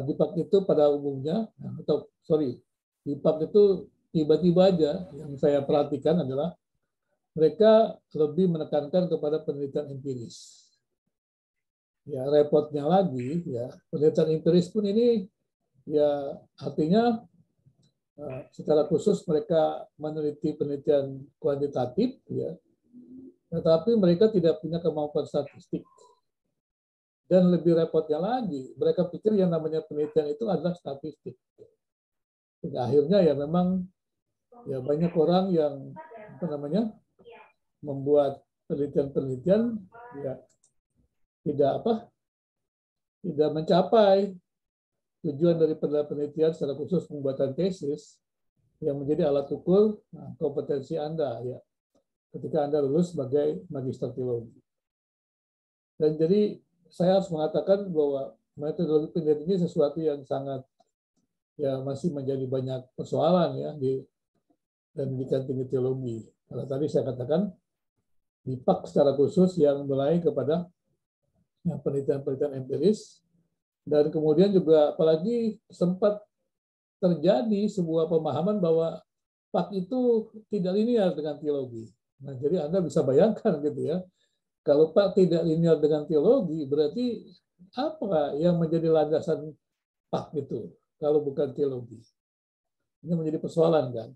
Dipak itu pada umumnya, atau sorry, Dipak itu tiba-tiba aja yang saya perhatikan adalah mereka lebih menekankan kepada penelitian empiris. Ya, repotnya lagi, ya penelitian empiris pun ini ya artinya secara khusus mereka meneliti penelitian kuantitatif, ya, tetapi mereka tidak punya kemampuan statistik. Dan lebih repotnya lagi, mereka pikir yang namanya penelitian itu adalah statistik. Hingga akhirnya ya memang ya banyak orang yang membuat penelitian-penelitian ya tidak mencapai tujuan dari penelitian secara khusus pembuatan tesis yang menjadi alat ukur kompetensi Anda ya ketika Anda lulus sebagai magister teologi. Dan jadi saya harus mengatakan bahwa metodologi penelitian ini sesuatu yang sangat ya masih menjadi banyak persoalan ya di pendidikan tinggi teologi. Kalau tadi saya katakan Dipak secara khusus yang mulai kepada penelitian-penelitian empiris, dan kemudian juga apalagi sempat terjadi sebuah pemahaman bahwa Pak itu tidak linear dengan teologi. Nah, jadi Anda bisa bayangkan gitu ya, kalau Pak tidak linear dengan teologi, berarti apa yang menjadi landasan Pak itu kalau bukan teologi? Ini menjadi persoalan kan.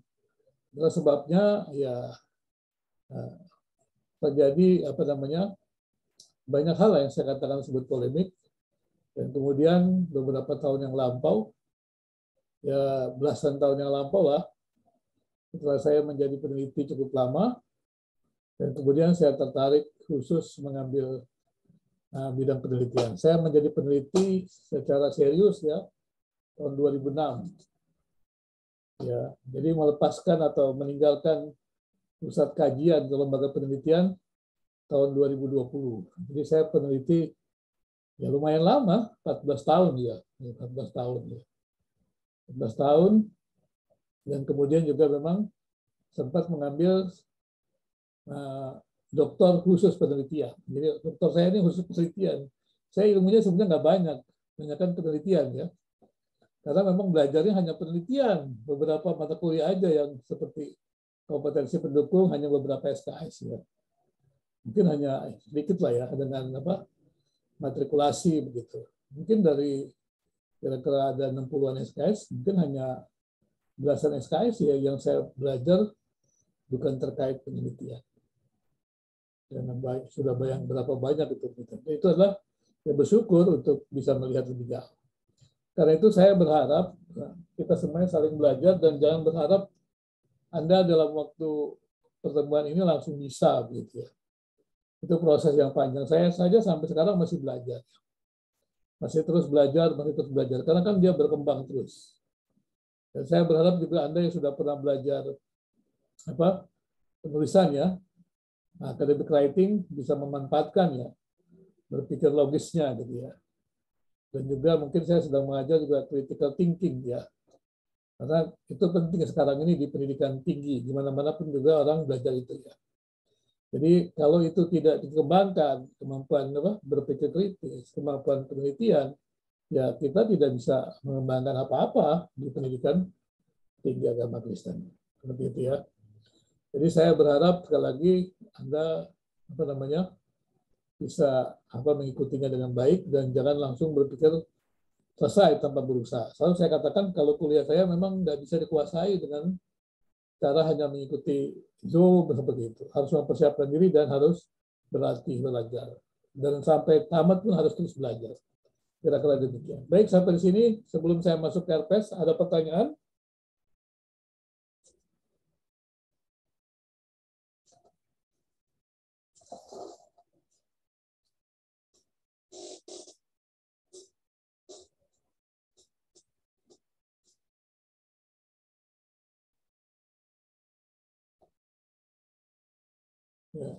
Karena sebabnya ya terjadi banyak hal yang saya katakan sebut polemik, dan kemudian beberapa tahun yang lampau, ya belasan tahun yang lampau lah, setelah saya menjadi peneliti cukup lama, dan kemudian saya tertarik khusus mengambil bidang penelitian. Saya menjadi peneliti secara serius ya tahun 2006. Ya, jadi melepaskan atau meninggalkan pusat kajian ke lembaga penelitian tahun 2020. Jadi saya peneliti ya lumayan lama, 14 tahun ya, 14 tahun ya. 14 tahun, dan kemudian juga memang sempat mengambil doktor khusus penelitian. Jadi doktor saya ini khusus penelitian. Saya ilmunya sebenarnya nggak banyak, kan penelitian ya. Karena memang belajarnya hanya penelitian, beberapa mata kuliah aja yang seperti kompetensi pendukung hanya beberapa SKS ya. Mungkin hanya sedikit lah ya dengan matrikulasi begitu. Mungkin dari kira-kira ada 60-an SKS, mungkin hanya belasan SKS ya yang saya belajar bukan terkait penelitian. Dan sudah berapa banyak itu. Itu adalah ya bersyukur untuk bisa melihat lebih jauh. Karena itu saya berharap kita semuanya saling belajar dan jangan berharap Anda dalam waktu pertemuan ini langsung bisa gitu ya. Itu proses yang panjang. Saya saja sampai sekarang masih belajar. Masih terus belajar. Karena kan dia berkembang terus. Dan saya berharap juga Anda yang sudah pernah belajar penulisan ya, academic writing bisa memanfaatkan ya, berpikir logisnya gitu ya. Dan juga mungkin saya sedang mengajar juga critical thinking ya. Karena itu penting sekarang ini di pendidikan tinggi, di mana-mana pun juga orang belajar itu ya. Jadi kalau itu tidak dikembangkan, kemampuan berpikir kritis, kemampuan penelitian, ya kita tidak bisa mengembangkan apa-apa di pendidikan tinggi agama Kristen. Seperti itu ya. Jadi saya berharap sekali lagi Anda bisa mengikutinya dengan baik dan jangan langsung berpikir selesai tanpa berusaha. Selalu saya katakan kalau kuliah saya memang nggak bisa dikuasai dengan cara hanya mengikuti Zoom seperti itu. Harus mempersiapkan diri dan harus berlatih belajar. Dan sampai tamat pun harus terus belajar. Kira-kira demikian. Baik, sampai di sini. Sebelum saya masuk ke RPS, ada pertanyaan? Ya.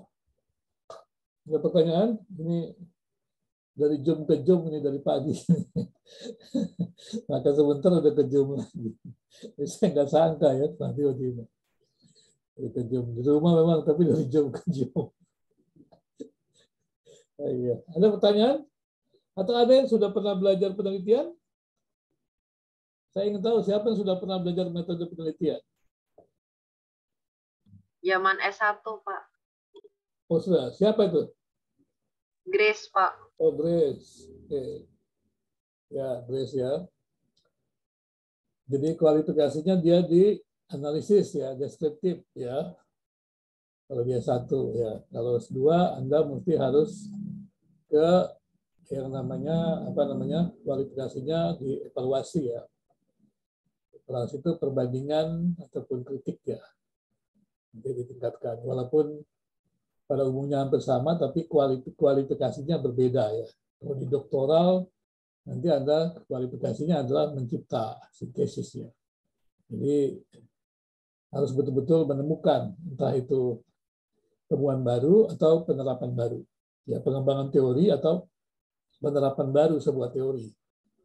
Ada pertanyaan? Ini dari Zoom ke Zoom, ini dari pagi. Maka sebentar udah ke Zoom lagi. Saya nggak sangka ya, tiba-tiba. Ke Zoom. Di rumah memang, tapi dari Zoom ke Zoom. Iya. Ada pertanyaan? Atau ada yang sudah pernah belajar penelitian? Saya ingin tahu siapa yang sudah pernah belajar metode penelitian. Zaman S1, Pak. Oh sudah, siapa itu? Grace, Pak. Oh Grace. Oke. Ya Grace ya. Jadi kualifikasinya dia di analisis ya, deskriptif ya. Kalau dia satu ya, kalau S2 Anda mesti harus ke yang namanya kualifikasinya dievaluasi ya. Evaluasi itu perbandingan ataupun kritik ya. Jadi ditingkatkan walaupun pada umumnya hampir sama tapi kualifikasinya berbeda ya. Kalau di doktoral nanti Anda kualifikasinya adalah mencipta sintesisnya. Jadi harus betul-betul menemukan entah itu temuan baru atau penerapan baru. Ya, pengembangan teori atau penerapan baru sebuah teori.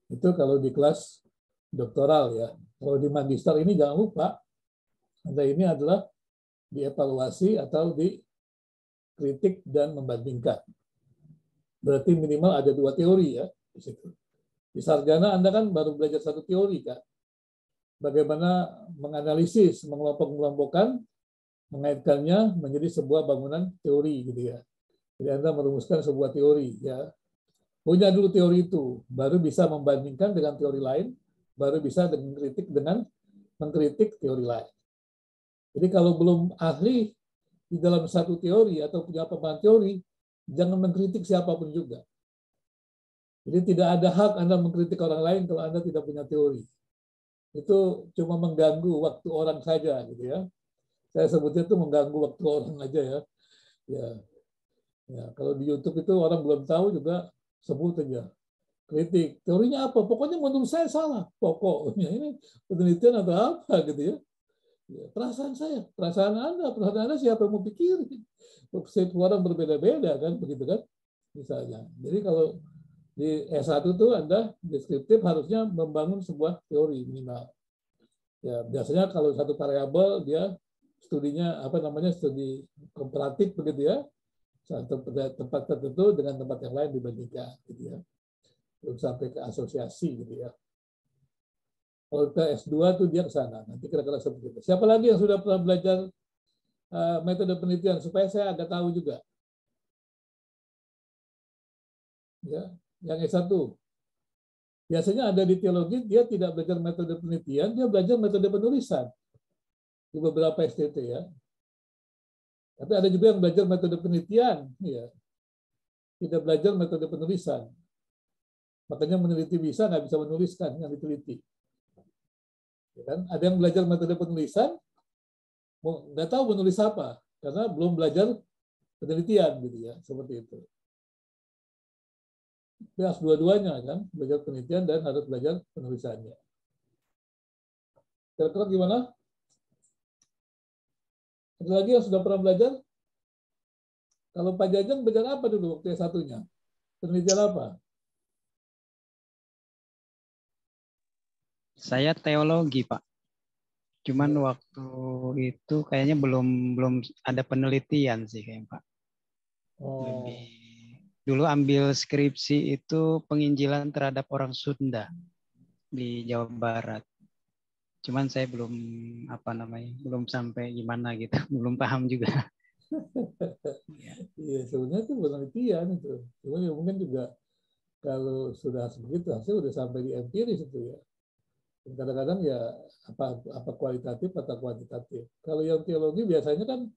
Itu kalau di kelas doktoral ya. Kalau di magister ini jangan lupa, Anda ini adalah dievaluasi atau dikritik dan membandingkan. Berarti minimal ada 2 teori ya di situ. Di sarjana Anda kan baru belajar 1 teori kan. Bagaimana menganalisis, mengelompok-kelompokkan, mengaitkannya menjadi sebuah bangunan teori gitu ya. Jadi Anda merumuskan sebuah teori ya. Punya dulu teori itu, baru bisa membandingkan dengan teori lain, baru bisa dengan mengkritik teori lain. Jadi kalau belum ahli di dalam satu teori atau punya pemahaman teori, jangan mengkritik siapapun juga. Jadi tidak ada hak Anda mengkritik orang lain kalau Anda tidak punya teori. Itu cuma mengganggu waktu orang saja gitu ya. Saya sebutnya itu mengganggu waktu orang aja ya. Ya, kalau di YouTube itu orang belum tahu juga sebut aja kritik. Teorinya apa? Pokoknya menurut saya salah. Pokoknya ini penelitian atau apa gitu ya. Ya, perasaan saya, perasaan Anda siapa yang mau pikirin? Setiap orang berbeda-beda kan, begitu kan? Misalnya. Jadi kalau di S1 itu Anda deskriptif harusnya membangun sebuah teori minimal. Ya, biasanya kalau satu variabel dia studinya studi komparatif begitu ya. Satu tempat tertentu dengan tempat yang lain dibandingkan gitu ya. Belum sampai ke asosiasi gitu ya. Kalau ke S2 tuh dia ke sana. Nanti kira-kira seperti itu. Siapa lagi yang sudah pernah belajar metode penelitian supaya saya agak tahu juga. Ya, yang S1. Biasanya ada di teologi dia tidak belajar metode penelitian, dia belajar metode penulisan di beberapa STT ya. Tapi ada juga yang belajar metode penelitian, ya. Tidak belajar metode penulisan. Makanya meneliti bisa, nggak bisa menuliskan yang diteliti. Ya kan? Ada yang belajar metode penulisan, nggak tahu menulis apa, karena belum belajar penelitian gitu ya, seperti itu. Harus dua-duanya kan, belajar penelitian dan harus belajar penulisannya. Kira-kira gimana? Ada lagi yang sudah pernah belajar? Kalau Pak Jajang belajar apa dulu waktu S1-nya? Penelitian apa? Saya teologi, Pak. Cuman waktu itu kayaknya belum ada penelitian sih kayaknya, Pak. Lebih dulu ambil skripsi itu penginjilan terhadap orang Sunda di Jawa Barat. Cuman saya belum sampai gimana gitu, belum paham juga. Iya, sebenarnya itu penelitian itu. Cuma ya mungkin juga kalau sudah sebegitu hasil sudah sampai di empiris itu ya. Kadang-kadang ya apa kualitatif atau kuantitatif. Kalau yang teologi biasanya kan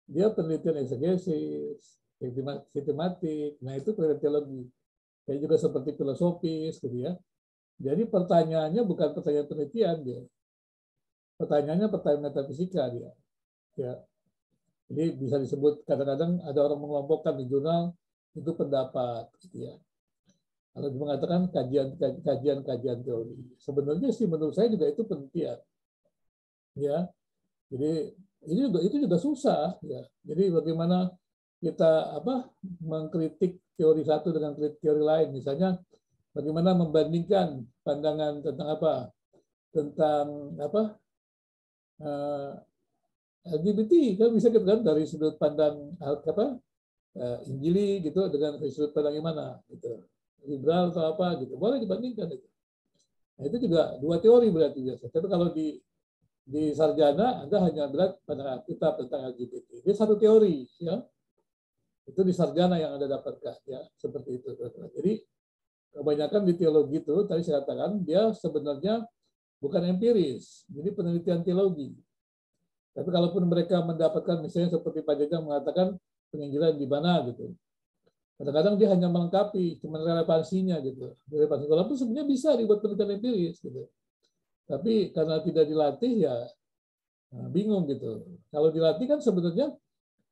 dia penelitian eksegesis, sistematik. Nah itu penelitian teologi. Kayak juga seperti filosofis gitu ya. Jadi pertanyaannya bukan pertanyaan penelitian dia. Pertanyaannya pertanyaan metafisika dia. Ya. Jadi bisa disebut kadang-kadang ada orang mengelompokkan di jurnal itu pendapat gitu ya. Kalau mengatakan kajian teori. Sebenarnya sih menurut saya juga itu penelitian. Ya. Jadi itu juga susah ya. Jadi bagaimana kita mengkritik teori satu dengan teori lain, misalnya bagaimana membandingkan pandangan tentang LGBT kan bisa kita kan dari sudut pandang Injili gitu dengan sudut pandang yang mana gitu, liberal atau apa gitu, boleh dibandingkan itu. Nah, itu juga 2 teori berarti biasa. Tapi kalau di sarjana Anda hanya berat pada kitab tentang LGBT. Ini 1 teori, ya. Itu di sarjana yang Anda dapatkan, ya, seperti itu. Jadi kebanyakan di teologi itu tadi saya katakan dia sebenarnya bukan empiris, jadi penelitian teologi. Tapi kalaupun mereka mendapatkan misalnya seperti Pak Jajang mengatakan penginjilan di mana gitu, kadang-kadang dia hanya melengkapi, cuma relevansinya gitu. Relevansi walaupun sebenarnya bisa dibuat penelitian empiris gitu. Tapi karena tidak dilatih ya bingung gitu. Kalau dilatih kan sebenarnya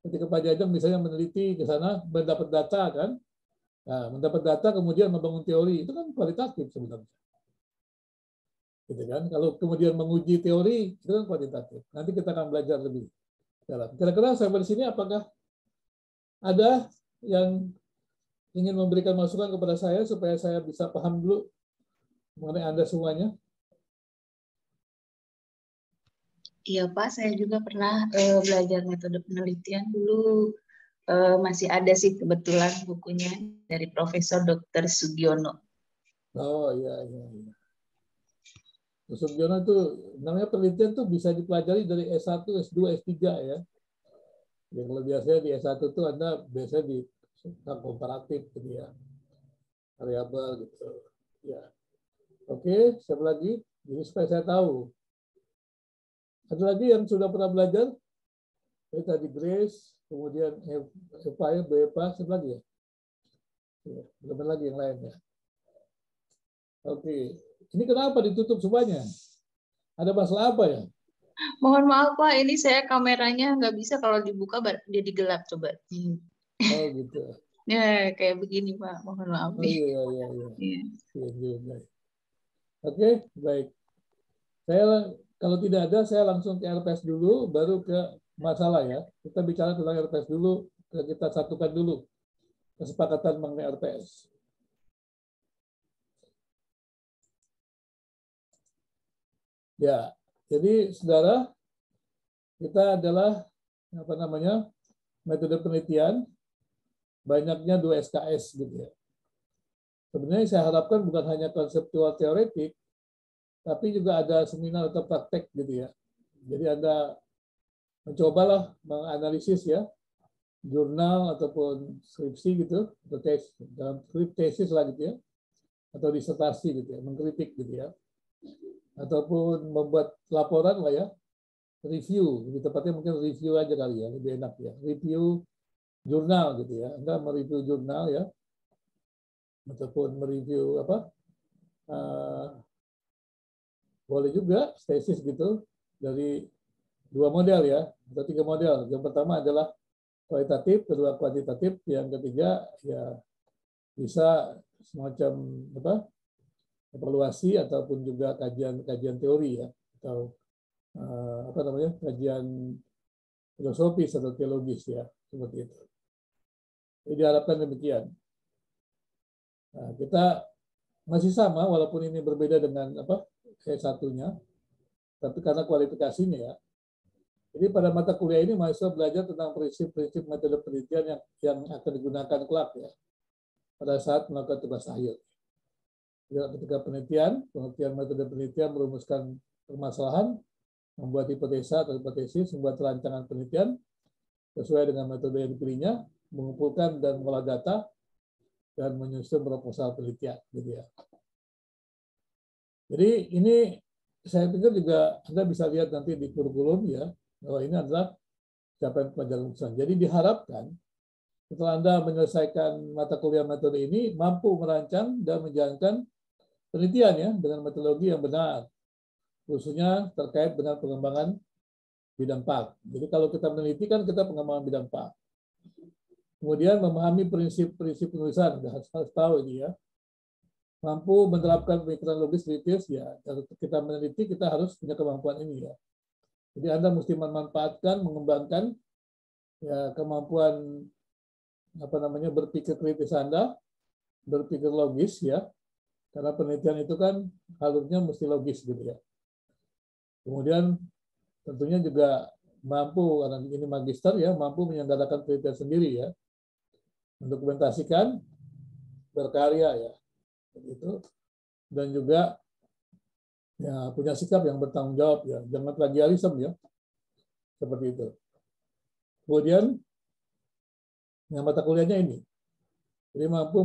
ketika Pak Jajang misalnya meneliti ke sana mendapat data kan, nah, mendapat data kemudian membangun teori itu kan kualitatif sebenarnya. Gitu kan? Kalau kemudian menguji teori itu kan kuantitatif. Nanti kita akan belajar lebih dalam. Kira-kira sampai di sini apakah ada yang ingin memberikan masukan kepada saya supaya saya bisa paham dulu mengenai Anda semuanya? Iya Pak, saya juga pernah belajar metode penelitian dulu. Masih ada sih kebetulan bukunya dari Profesor Dr. Sugiono. Oh iya. Sugiono itu namanya penelitian tuh bisa dipelajari dari S1, S2, S3 ya. Yang kalau biasanya di S1 tuh Anda biasanya di komparatif gitu ya. Variabel gitu. Ya. Oke, siapa lagi? Jadi supaya saya tahu. Ada lagi yang sudah pernah belajar? Tadi Grace, kemudian Eva, Bepa, siapa lagi ya? Belum lagi yang lain ya. Oke, ini kenapa ditutup semuanya? Ada masalah apa ya? Mohon maaf Pak, ini saya kameranya nggak bisa kalau dibuka jadi gelap coba. Oh gitu. Ya kayak begini Pak, mohon maaf. Oh iya. Iya. Oke, baik. Saya kalau tidak ada, saya langsung ke RPS dulu, baru ke masalah ya. Kita bicara tentang RPS dulu, kita satukan dulu kesepakatan mengenai RPS. Ya, jadi saudara, kita adalah metode penelitian, banyaknya 2 SKS gitu ya. Sebenarnya saya harapkan bukan hanya konseptual teoretik, tapi juga ada seminar atau praktek gitu ya. Jadi Anda mencobalah menganalisis ya, jurnal ataupun skripsi gitu, atau dalam tesis lah gitu ya, atau disertasi gitu ya, mengkritik gitu ya, ataupun membuat laporan lah ya, review, lebih tepatnya mungkin review aja kali ya, lebih enak ya, review jurnal gitu ya, Anda mereview jurnal ya, ataupun mereview boleh juga tesis gitu dari 2 model ya, atau 3 model. Yang pertama adalah kualitatif, kedua kuantitatif, yang ketiga ya bisa semacam evaluasi ataupun juga kajian teori ya, atau kajian filosofis atau teologis ya, seperti itu. Jadi diharapkan demikian. Nah, kita masih sama walaupun ini berbeda dengan S1-nya, tapi karena kualifikasinya ya. Jadi pada mata kuliah ini mahasiswa belajar tentang prinsip-prinsip metode penelitian yang akan digunakan kelak ya pada saat melakukan tugas akhir. Ya, ketika penelitian metode penelitian merumuskan permasalahan, membuat hipotesa atau hipotesis, membuat rancangan penelitian sesuai dengan metode yang dipilihnya, mengumpulkan dan mengolah data, dan menyusun proposal penelitian. Gitu ya. Jadi ini saya pikir juga Anda bisa lihat nanti di kurikulum ya, bahwa ini adalah capaian pelajaran urusan. Jadi diharapkan setelah Anda menyelesaikan mata kuliah metode ini, mampu merancang dan menjalankan penelitian ya dengan metodologi yang benar, khususnya terkait dengan pengembangan bidang PAK. Jadi kalau kita meneliti kan kita pengembangan bidang PAK. Kemudian memahami prinsip-prinsip penulisan, harus tahu ini ya. Mampu menerapkan pemikiran logis kritis ya. Kalau kita meneliti kita harus punya kemampuan ini ya. Jadi Anda mesti memanfaatkan, mengembangkan ya kemampuan berpikir kritis Anda, berpikir logis ya. Karena penelitian itu kan alurnya mesti logis gitu ya. Kemudian tentunya juga mampu, karena ini magister ya, mampu menyelenggarakan penelitian sendiri ya. Mendokumentasikan, berkarya ya. Begitu. Dan juga ya punya sikap yang bertanggung jawab ya, jangan plagiarisme ya, seperti itu. Kemudian yang mata kuliahnya ini, jadi mampu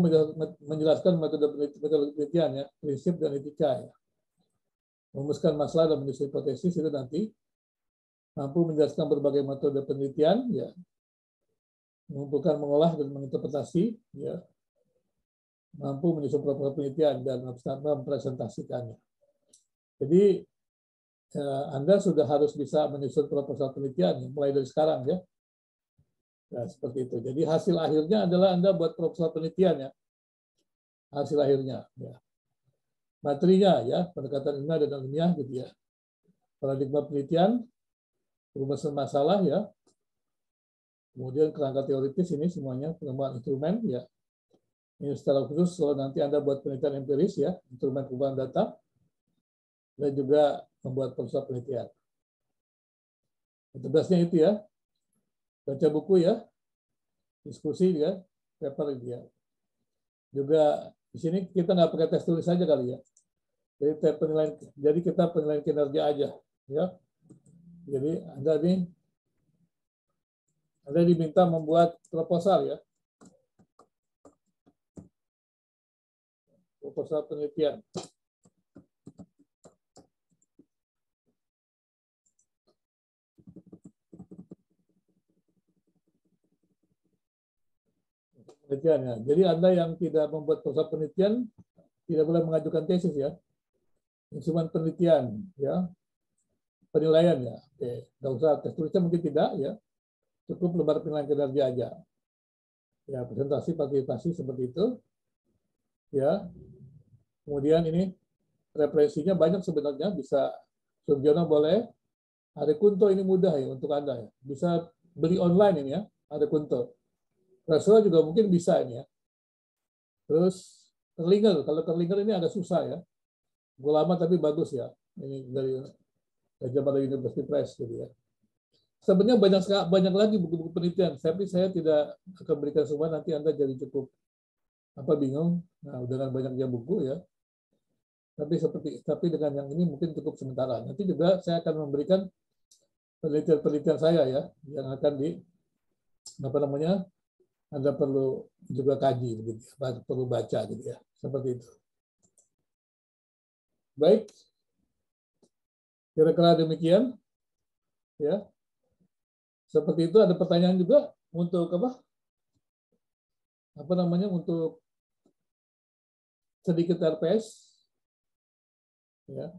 menjelaskan metode penelitian ya, prinsip dan etika ya, merumuskan masalah dan menyusun hipotesis itu nanti, mampu menjelaskan berbagai metode penelitian ya, mengumpulkan, mengolah dan menginterpretasi ya, mampu menyusun program penelitian dan mempresentasikannya. Jadi Anda sudah harus bisa menyusun proposal penelitian ya, mulai dari sekarang ya. Nah, seperti itu. Jadi hasil akhirnya adalah Anda buat proposal penelitian ya. Hasil akhirnya ya. Materinya ya, pendekatan ilmiah dan ilmiah gitu ya. Paradigma penelitian, rumusan masalah ya. Kemudian kerangka teoritis ini semuanya, pengembangan instrumen ya. Ini secara khusus kalau nanti Anda buat penelitian empiris ya, instrumen pengembangan data, dan juga membuat proposal penelitian. Tugasnya itu ya, baca buku ya, diskusi ya, paper ya. Juga di sini kita nggak pakai tes tulis saja kali ya. Jadi kita penilaian kinerja aja ya. Jadi Anda diminta membuat proposal ya. Proposal penelitian. Penelitian ya. Jadi Anda yang tidak membuat proposal penelitian tidak boleh mengajukan tesis ya. Instrumen penelitian ya. Penilaian ya. Oke, nggak usah tes tulisnya mungkin tidak ya. Cukup lembar penilaian kinerja aja. Ya, presentasi, partisipasi seperti itu. Ya. Kemudian ini referensinya banyak sebenarnya, bisa Sugiono boleh. Ada Kunto ini mudah ya untuk Anda ya. Bisa beli online ini ya, ada Kunto. Rasul juga mungkin bisa ini ya. Terus Kerlinger, kalau Kerlinger ini agak susah ya. Buku lama tapi bagus ya. Ini dari Gajah Mada University Press gitu ya. Sebenarnya banyak lagi buku-buku penelitian, tapi saya tidak akan berikan semua, nanti Anda jadi cukup bingung. Nah, dengan banyaknya buku ya. Tapi dengan yang ini mungkin cukup sementara. Nanti juga saya akan memberikan penelitian saya ya, yang akan Anda perlu juga kaji begitu, perlu baca gitu ya, seperti itu. Baik, kira-kira demikian ya. Seperti itu. Ada pertanyaan juga untuk untuk sedikit RPS ya.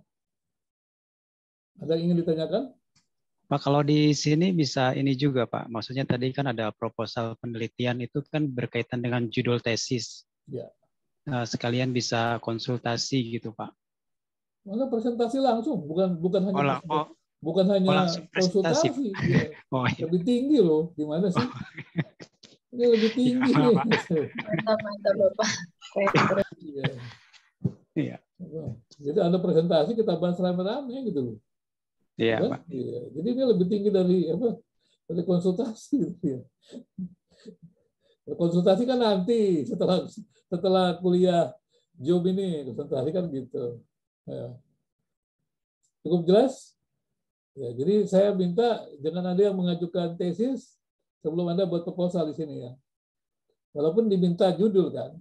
Ada yang ingin ditanyakan? Pak, kalau di sini bisa ini juga, Pak. Maksudnya tadi kan ada proposal penelitian itu kan berkaitan dengan judul tesis. Ya. Nah, sekalian bisa konsultasi gitu, Pak. Mana presentasi langsung, bukan hanya konsultasi. Ya. Oh, iya. Lebih tinggi loh, gimana sih? Ini lebih tinggi. Ya, Mantap, Bapak. Iya. Iya. Jadi ada presentasi kita bahas rame-rame gitu loh. Iya, ya, Pak. Iya. Jadi ini lebih tinggi dari dari konsultasi gitu ya. Konsultasi kan nanti setelah kuliah job ini, konsultasi kan gitu. Ya. Cukup jelas? Ya, jadi saya minta jangan ada yang mengajukan tesis sebelum Anda buat proposal di sini ya. Walaupun diminta judul kan.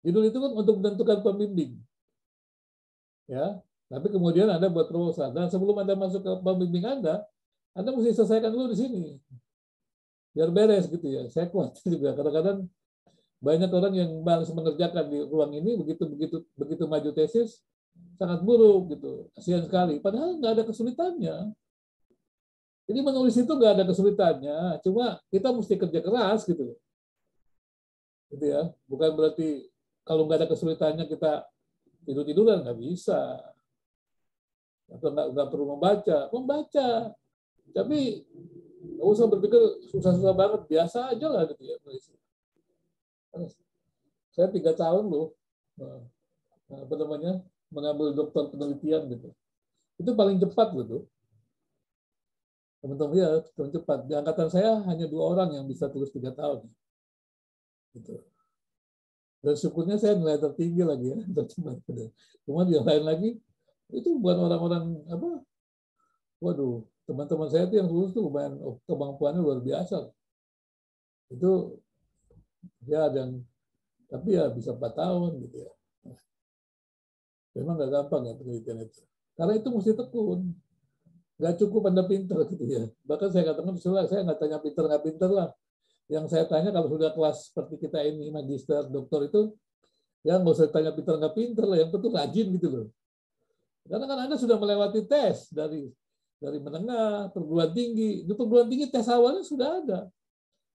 Judul itu kan untuk menentukan pembimbing. Ya. Tapi kemudian Anda buat proposal. Dan sebelum Anda masuk ke pembimbing Anda mesti selesaikan dulu di sini. Biar beres gitu ya. Saya khawatir juga kadang-kadang banyak orang yang malas mengerjakan di ruang ini, begitu maju tesis sangat buruk gitu. Kasihan sekali. Padahal nggak ada kesulitannya. Jadi menulis itu nggak ada kesulitannya. Cuma kita mesti kerja keras gitu. Gitu ya. Bukan berarti kalau nggak ada kesulitannya kita tidur-tiduran, nggak bisa. Atau nggak perlu membaca, tapi nggak usah berpikir susah-susah banget, biasa aja lah gitu ya. Saya 3 tahun loh, mengambil dokter penelitian gitu. Itu paling cepat gitu. Teman-teman ya, paling cepat. Di angkatan saya hanya 2 orang yang bisa tulis 3 tahun. Gitu. Dan syukurnya saya nilai tertinggi lagi ya, cuma yang lain lagi Itu bukan orang-orang apa? Waduh, teman-teman saya tuh yang lulus tuh lumayan kemampuannya luar biasa. Itu ya ada yang tapi ya bisa 4 tahun gitu ya. Memang nggak gampang ya penelitian itu. Karena itu mesti tekun. Nggak cukup Anda pinter gitu ya. Bahkan saya katakan, saya nggak tanya pinter nggak pinter lah. Yang saya tanya kalau sudah kelas seperti kita ini, magister, doktor itu, ya nggak usah tanya pinter nggak pinter lah. Yang penting rajin gitu loh. Karena kan Anda sudah melewati tes dari menengah, perguruan tinggi. Di perguruan tinggi tes awalnya sudah ada.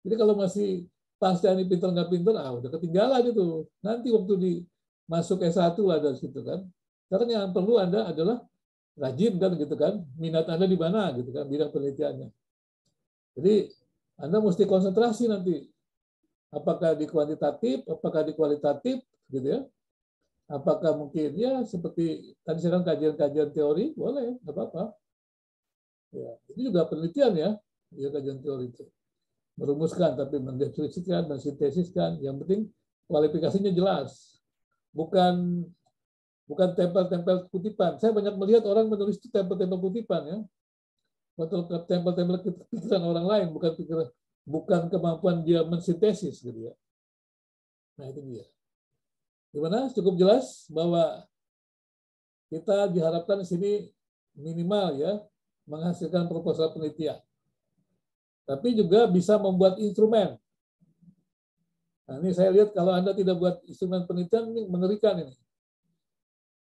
Jadi kalau masih pasca ini pinter nggak pinter, udah ketinggalan itu. Nanti waktu di masuk S1 lah dari situ kan. Karena yang perlu Anda adalah rajin kan gitu kan, minat Anda di mana gitu kan, bidang penelitiannya. Jadi Anda mesti konsentrasi nanti, apakah di kuantitatif, apakah di kualitatif gitu ya, apakah mungkin ya seperti tadi saya kan kajian-kajian teori, boleh, nggak apa-apa. Ya, ini juga penelitian ya kajian teori itu. Merumuskan, tapi mendeskripsikan, mensintesiskan, yang penting kualifikasinya jelas. Bukan tempel-tempel kutipan. Saya banyak melihat orang menulis itu tempel-tempel kutipan ya. Atau tempel-tempel pikiran orang lain, bukan kemampuan dia mensintesis gitu ya. Nah itu dia. Gimana? Cukup jelas bahwa kita diharapkan di sini minimal ya menghasilkan proposal penelitian. Tapi juga bisa membuat instrumen. Nah, ini saya lihat kalau Anda tidak buat instrumen penelitian ini mengerikan ini.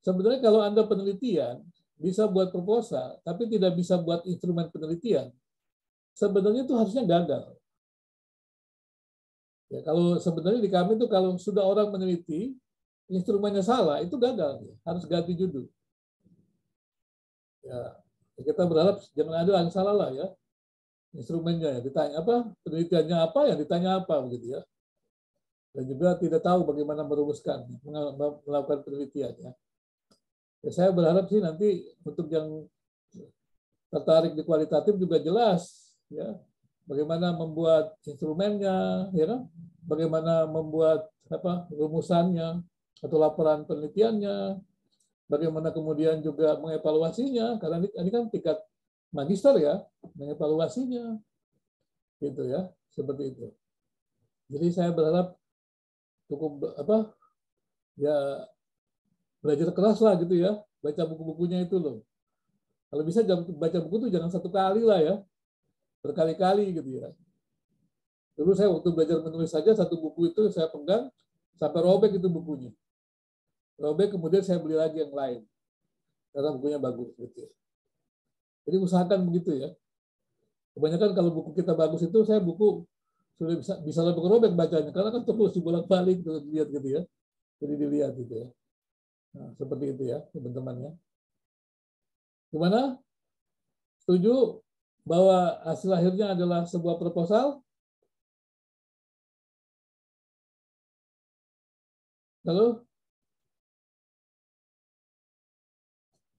Sebenarnya kalau Anda penelitian, bisa buat proposal, tapi tidak bisa buat instrumen penelitian, sebenarnya itu harusnya gagal. Ya, kalau sebenarnya di kami itu kalau sudah orang meneliti, instrumennya salah, itu gagal. Harus ganti judul. Ya, kita berharap jangan ada yang salah lah ya. Instrumennya ya, ditanya apa, penelitiannya apa, ya ditanya apa, begitu ya. Dan juga tidak tahu bagaimana merumuskan, melakukan penelitian ya. Ya, saya berharap sih nanti untuk yang tertarik di kualitatif juga jelas ya bagaimana membuat instrumennya ya kan, bagaimana membuat rumusannya atau laporan penelitiannya, bagaimana kemudian juga mengevaluasinya karena ini kan tingkat magister ya, mengevaluasinya gitu ya, seperti itu. Jadi saya berharap cukup ya belajar keras lah gitu ya, baca buku-bukunya itu loh. Kalau bisa baca buku itu jangan satu kali lah ya, berkali-kali gitu ya. Dulu saya waktu belajar menulis saja satu buku itu saya pegang sampai robek itu bukunya. Robek kemudian saya beli lagi yang lain karena bukunya bagus gitu ya. Jadi usahakan begitu ya. Kebanyakan kalau buku kita bagus itu saya buku sudah bisa robek bacanya karena kan terus dibolak-balik tuh dilihat gitu ya. Jadi dilihat gitu ya. Nah, seperti itu ya, teman-teman ya. Gimana? Setuju bahwa hasil akhirnya adalah sebuah proposal? Halo?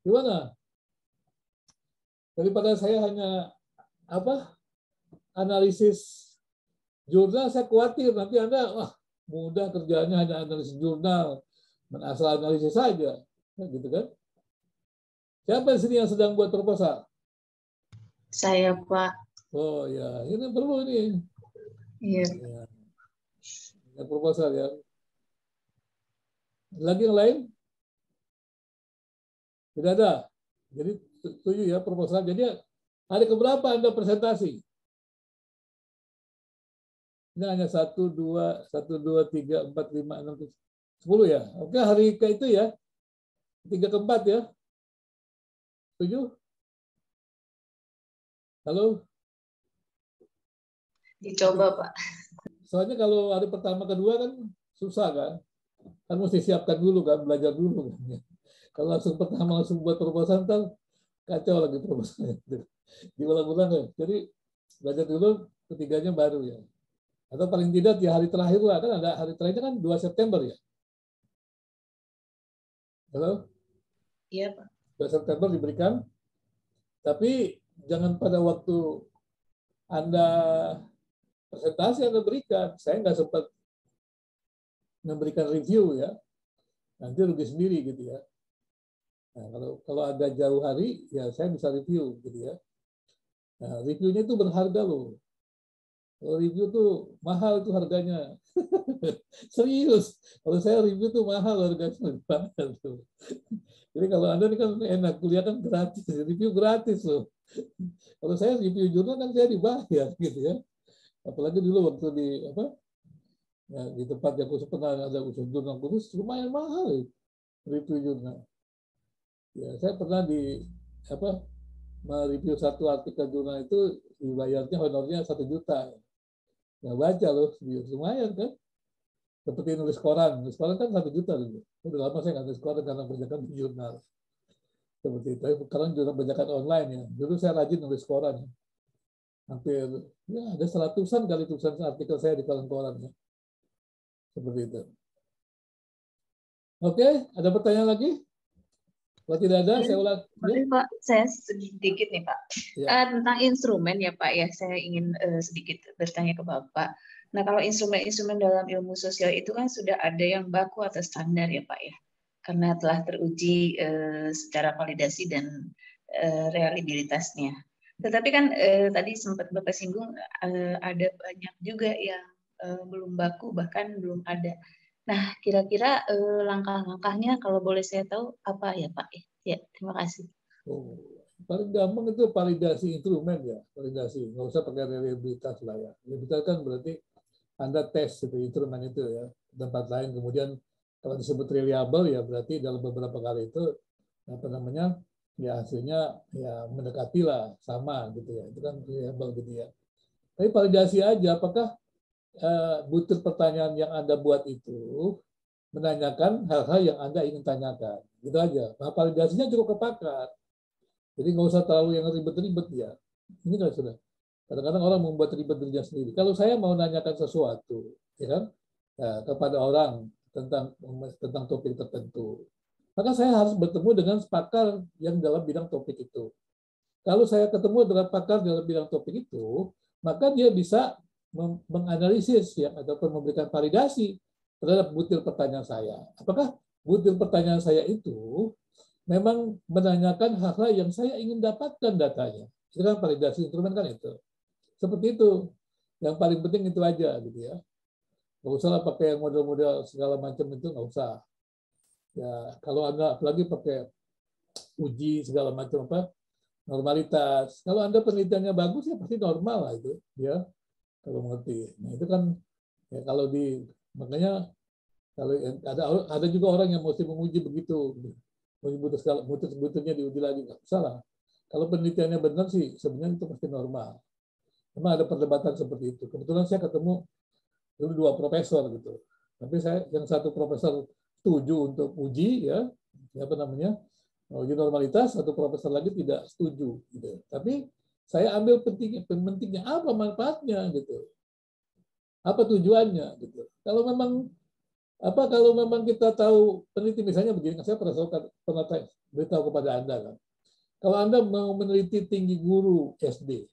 Gimana? Daripada saya hanya analisis jurnal, saya khawatir nanti Anda mudah kerjanya hanya analisis jurnal, asal analisis saja, gitu kan? Siapa di sini yang sedang buat proposal? Saya, Pak. Oh ya, ini perlu ini. Iya. Ya, proposal ya. Lagi yang lain? Tidak ada. Jadi setuju ya proposal. Jadi hari keberapa Anda presentasi? Ini hanya 1, 2, 3, 4, 5, 6, 10 ya. Oke, hari ke itu ya. 3 ke 4 ya. Setuju? Halo? Dicoba, Pak. Soalnya kalau hari pertama, kedua kan susah kan. Kan mesti siapkan dulu kan, belajar dulu kan. Kalau langsung pertama langsung buat proposal kan kacau lagi proposalnya. Diulang-ulang ya. Jadi belajar dulu, ketiganya baru ya. Atau paling tidak di hari terakhir lah, kan ada hari terakhirnya kan 2 September ya. Halo? Iya, Pak. 2 September diberikan, tapi jangan pada waktu Anda presentasi Anda berikan. Saya nggak sempat memberikan review ya. Nanti rugi sendiri gitu ya. Nah, kalau ada jauh hari, ya saya bisa review, gitu ya. Nah, reviewnya itu berharga loh. Kalau review tuh mahal tuh harganya. Serius. Kalau saya review tuh mahal harganya banget tuh. Jadi kalau Anda ini kan enak, kuliah kan gratis, review gratis loh. Kalau saya review jurnal kan saya dibayar gitu ya. Apalagi dulu waktu di apa? Ya, di tempat yang khusus pernah ada usul jurnal khusus lumayan mahal ya, review jurnal. Ya, saya pernah di apa? Mereview satu artikel jurnal itu dibayarnya honornya 1 juta. Ya baca loh, lumayan kan? Seperti nulis koran kan 1 juta dulu. Udah lama saya nggak nulis koran karena bajakan di jurnal. Seperti itu. Sekarang jurnal bajakan online ya. Dulu saya rajin nulis koran. Hampir ya ada 100-an kali tulisan artikel saya di koran ya. Seperti itu. Oke, ada pertanyaan lagi? Kalau tidak ada, saya ulang. Boleh Pak, saya sedikit nih Pak. Ya. Tentang instrumen ya Pak ya, saya ingin sedikit bertanya ke Bapak. Nah kalau instrumen-instrumen dalam ilmu sosial itu kan sudah ada yang baku atau standar ya Pak ya, karena telah teruji secara validasi dan reliabilitasnya. Tetapi kan tadi sempat Bapak singgung ada banyak juga yang belum baku bahkan belum ada. Nah, kira-kira langkah-langkahnya kalau boleh saya tahu apa ya Pak? Ya, terima kasih. Oh, paling gampang itu validasi instrumen ya, validasi. Nggak usah pakai reliabilitas lah ya. Reliabilitas kan berarti Anda tes itu instrumen itu ya, tempat lain. Kemudian kalau disebut reliable ya berarti dalam beberapa kali itu apa namanya ya hasilnya ya mendekati lah sama gitu ya. Itu kan reliable gitu ya. Tapi validasi aja apakah butir pertanyaan yang Anda buat itu menanyakan hal-hal yang Anda ingin tanyakan. Gitu aja. Nah, validasinya cukup kepakat. Jadi nggak usah terlalu yang ribet-ribet ya. Ini kan sudah. Kadang-kadang orang membuat ribet dirinya sendiri. Kalau saya mau nanyakan sesuatu, ya kan, ya, kepada orang tentang topik tertentu, maka saya harus bertemu dengan pakar yang dalam bidang topik itu. Kalau saya ketemu dengan pakar dalam bidang topik itu, maka dia bisa menganalisis ya ataupun memberikan validasi terhadap butir pertanyaan saya. Apakah butir pertanyaan saya itu memang menanyakan hal-hal yang saya ingin dapatkan datanya. Itu kan validasi instrumen kan itu. Seperti itu. Yang paling penting itu aja gitu ya. Nggak usah lah pakai model-model segala macam itu nggak usah. Ya kalau Anda apalagi pakai uji segala macam apa normalitas. Kalau Anda penelitiannya bagus ya pasti normal lah itu ya. Kalau mengerti. Nah itu kan ya, kalau di makanya kalau ada juga orang yang mesti menguji begitu, butuhnya diuji lagi nggak salah. Kalau penelitiannya benar sih sebenarnya itu pasti normal. Memang ada perdebatan seperti itu. Kebetulan saya ketemu dulu 2 profesor gitu. Tapi saya yang satu profesor setuju untuk uji ya apa namanya uji normalitas, satu profesor lagi tidak setuju. Gitu. Tapi saya ambil pentingnya apa manfaatnya gitu. Apa tujuannya gitu. Kalau memang kita tahu peneliti misalnya begini, saya pernah beritahu kepada Anda kan. Kalau Anda mau meneliti tinggi guru SD,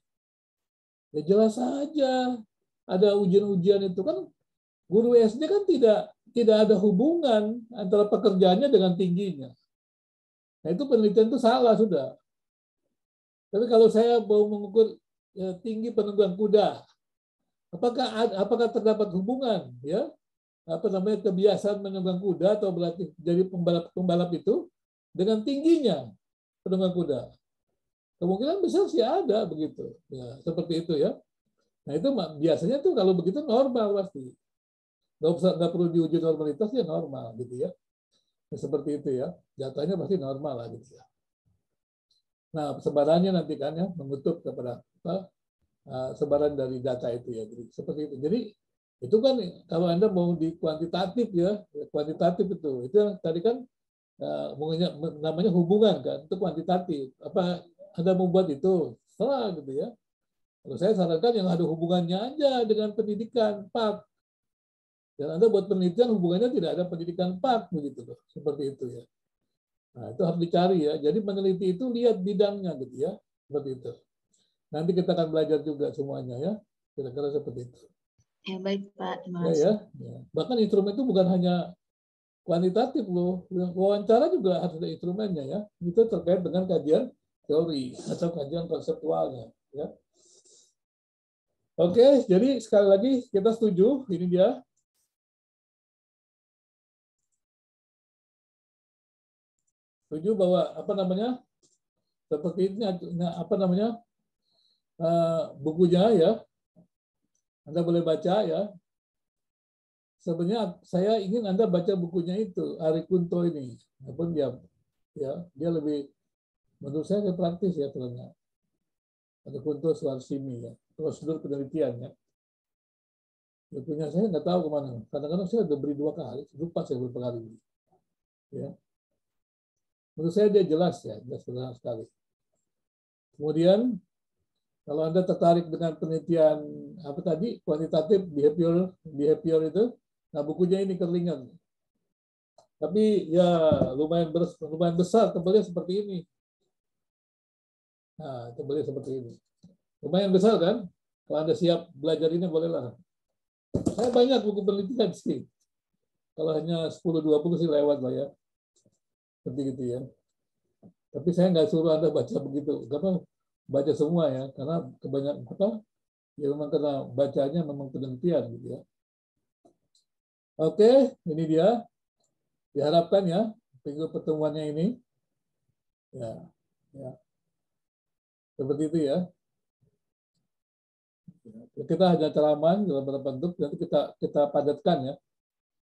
ya jelas saja ada ujian-ujian itu kan guru SD kan tidak ada hubungan antara pekerjaannya dengan tingginya. Nah itu penelitian itu salah sudah. Tapi kalau saya mau mengukur ya, tinggi penunggang kuda, apakah terdapat hubungan ya apa namanya kebiasaan menunggang kuda atau berarti jadi pembalap itu dengan tingginya penunggang kuda? Kemungkinan besar sih ada begitu. Ya, seperti itu ya. Nah itu biasanya tuh kalau begitu normal pasti. Nggak perlu diuji normalitas ya normal gitu ya. Ya seperti itu ya. Datanya pasti normal lah gitu ya. Nah, sebarannya nanti kan ya menutup kepada sebaran dari data itu ya. Jadi seperti itu. Jadi itu kan kalau Anda mau di kuantitatif ya, kuantitatif itu yang tadi kan namanya hubungan kan, itu kuantitatif. Apa Anda membuat itu? Salah gitu ya. Kalau saya sarankan yang ada hubungannya aja dengan pendidikan, PAK. Dan Anda buat penelitian hubungannya tidak ada pendidikan PAK begitu loh, seperti itu ya. Nah, itu harus dicari ya. Jadi meneliti itu lihat bidangnya gitu ya. Seperti itu. Nanti kita akan belajar juga semuanya ya. Kira-kira seperti itu. Ya baik Pak, terima Ya, kasih. ya. Bahkan instrumen itu bukan hanya kuantitatif loh. Wawancara juga harus ada instrumennya ya. Itu terkait dengan kajian teori atau kajian konseptualnya. Ya. Oke, jadi sekali lagi kita setuju. Ini dia. Setuju bahwa apa namanya seperti ini apa namanya bukunya ya. Anda boleh baca ya. Sebenarnya saya ingin Anda baca bukunya itu, Ari Kunto ini. Walaupun dia lebih, menurut saya lebih praktis ya karena Ari Kunto Suharsimi ya, prosedur penelitian ya. Bukunya saya nggak tahu kemana. Kadang-kadang saya udah beri 2 kali, lupa saya berapa kali. Ya. Menurut saya dia jelas ya, jelas sekali. Kemudian kalau Anda tertarik dengan penelitian apa tadi kuantitatif behavior itu, nah bukunya ini Kerlingan. Tapi ya lumayan besar, tebalnya seperti ini. Nah, tebalnya seperti ini. Lumayan besar kan? Kalau Anda siap belajar ini bolehlah. Saya banyak buku penelitian sih. Kalau hanya 10-20 sih lewat lah ya. Seperti gitu ya. Tapi saya nggak suruh Anda baca begitu. Karena baca semua ya. Karena kebanyakan ya memang karena bacanya memang penelitian gitu ya. Oke, ini dia. Diharapkan ya minggu pertemuannya ini ya seperti itu ya. Kita hanya ceramah dalam beberapa bentuk, nanti kita padatkan ya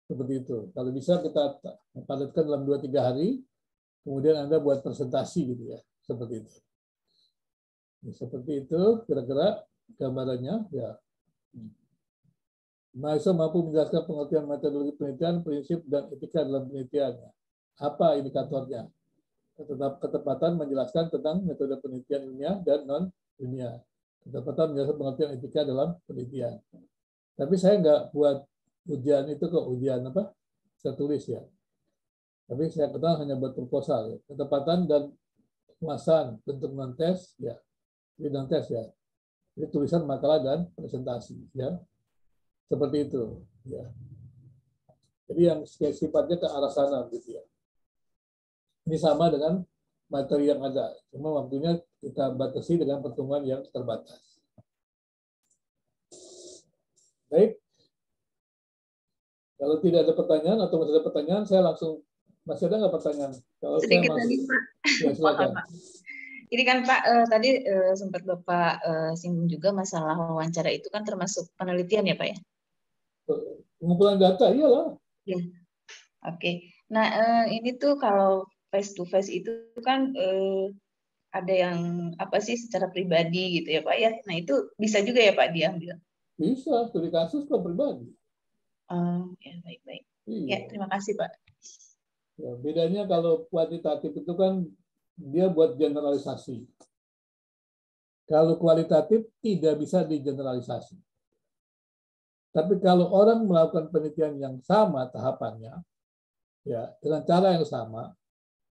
seperti itu. Kalau bisa kita padatkan dalam 2-3 hari, kemudian Anda buat presentasi gitu ya seperti itu. Seperti itu kira-kira gambarannya ya. Mahasiswa mampu menjelaskan pengertian metodologi penelitian, prinsip, dan etika dalam penelitiannya. Apa indikatornya? Ketepatan menjelaskan tentang metode penelitian ilmiah dan non-ilmiah. Ketepatan menjelaskan pengertian etika dalam penelitian. Tapi saya nggak buat ujian itu kok, ujian apa? Saya tulis ya. Tapi saya kenal hanya buat proposal. Ya. Ketepatan dan kemasan bentuk non-tes, ya. Ini non-tes ya. Ini tulisan makalah dan presentasi, ya. Seperti itu, ya. Jadi yang sifatnya ke arah sana, gitu ya. Ini sama dengan materi yang ada, cuma waktunya kita batasi dengan pertemuan yang terbatas. Baik. Kalau tidak ada pertanyaan atau masih ada pertanyaan, saya langsung masih ada nggak pertanyaan? Kalau sedikit saya lagi, Pak. Ya, silakan. Ini kan Pak, tadi sempat Bapak singgung juga masalah wawancara itu kan termasuk penelitian ya Pak ya? Pengumpulan data, iyalah. Ya. Oke. Nah, ini tuh kalau face to face itu kan ada yang apa sih secara pribadi gitu ya Pak ya. Nah, itu bisa juga ya Pak diambil. Bisa, studi kasus kok pribadi. Ya baik-baik. Iya. Ya, terima kasih Pak. Ya, bedanya kalau kuantitatif itu kan dia buat generalisasi. Kalau kualitatif tidak bisa digeneralisasi. Tapi kalau orang melakukan penelitian yang sama tahapannya, ya dengan cara yang sama,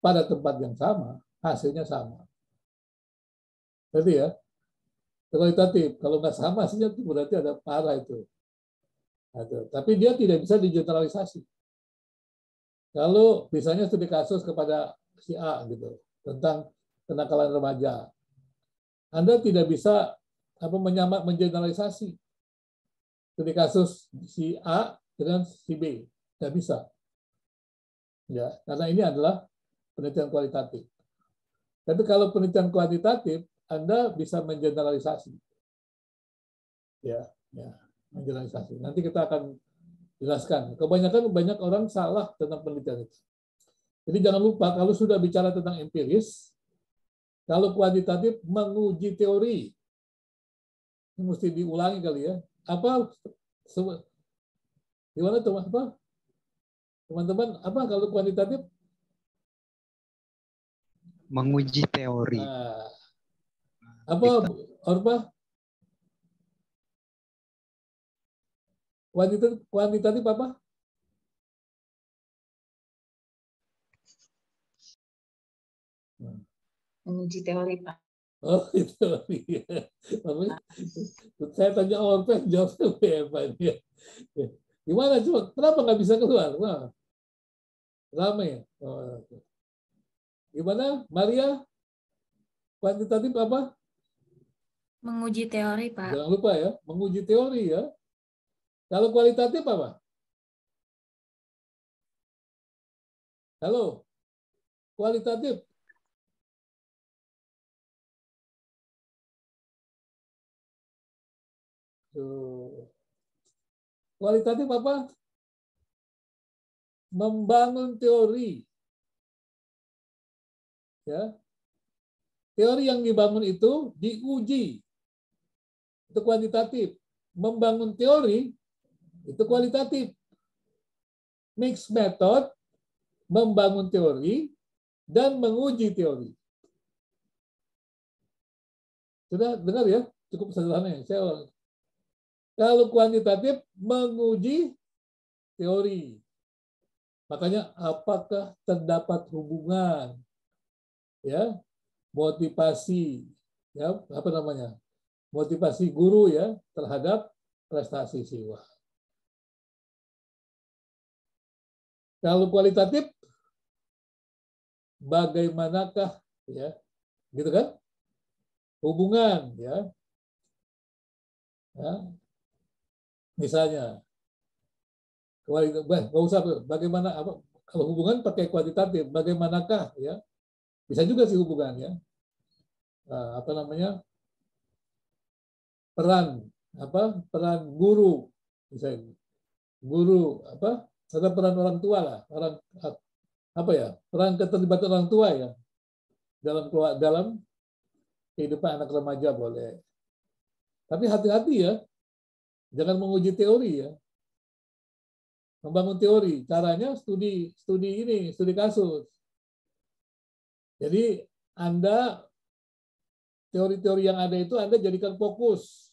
pada tempat yang sama, hasilnya sama. Berarti ya, kualitatif. Kalau nggak sama hasilnya itu berarti ada parah itu. Tapi dia tidak bisa digeneralisasi. Kalau misalnya studi kasus kepada si A gitu tentang kenakalan remaja, Anda tidak bisa mengeneralisasi studi kasus si A dengan si B, tidak bisa. Ya, karena ini adalah penelitian kualitatif. Tapi kalau penelitian kuantitatif, Anda bisa mengeneralisasi. Ya, mengeneralisasi. Nanti kita akan jelaskan. Kebanyakan banyak orang salah tentang penelitian itu. Jadi jangan lupa kalau sudah bicara tentang empiris, kalau kuantitatif menguji teori, ini mesti diulangi kali ya. Apa? Gimana teman-teman? Apa kalau kuantitatif? Menguji teori. Nah, apa? Kuantitatif apa? Menguji teori, Pak. Oh, itu. Saya tanya Orpes, jawabnya apa dia? Gimana coba? Kenapa nggak bisa keluar? Wah. Ramai. Oh. Gimana, Maria? Kuantitatif apa? Menguji teori, Pak. Jangan lupa ya, menguji teori ya. Kalau kualitatif apa? Halo, kualitatif. Kualitatif apa? Membangun teori. Ya. Teori yang dibangun itu diuji. Itu kuantitatif. Membangun teori itu kualitatif. Mixed method, membangun teori dan menguji teori. Sudah dengar ya? Cukup sederhana ya. Kalau kuantitatif menguji teori. Makanya apakah terdapat hubungan ya, motivasi ya, apa namanya? Motivasi guru ya terhadap prestasi siswa. Kalau kualitatif bagaimanakah ya? Gitu kan? Hubungan ya. Ya. Misalnya nggak usah bagaimana apa kalau hubungan pakai kuantitatif bagaimanakah ya bisa juga sih hubungan ya apa namanya peran guru misalnya guru apa ada peran orang tua lah orang apa ya peran keterlibatan orang tua ya dalam kehidupan anak remaja boleh tapi hati-hati ya jangan menguji teori ya. Membangun teori, caranya studi kasus. Jadi Anda teori-teori yang ada itu Anda jadikan fokus.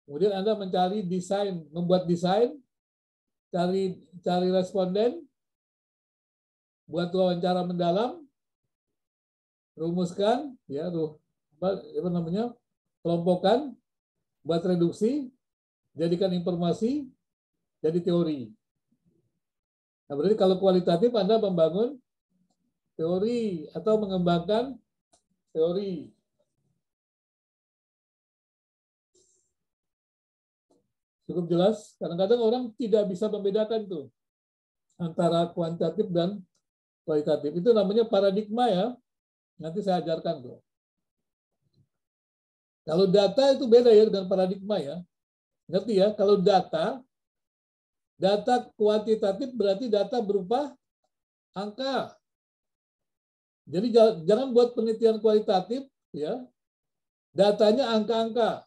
Kemudian Anda mencari desain, membuat desain, cari responden, buat wawancara mendalam, rumuskan, ya, apa namanya, kelompokkan, buat reduksi, jadikan informasi. Jadi teori. Nah, berarti kalau kualitatif Anda membangun teori atau mengembangkan teori. Cukup jelas? Kadang-kadang orang tidak bisa membedakan tuh antara kuantitatif dan kualitatif. Itu namanya paradigma ya. Nanti saya ajarkan tuh. Kalau data itu beda ya dengan paradigma ya. Ngerti ya? Kalau data kuantitatif berarti data berupa angka. Jadi jangan buat penelitian kualitatif ya. Datanya angka-angka.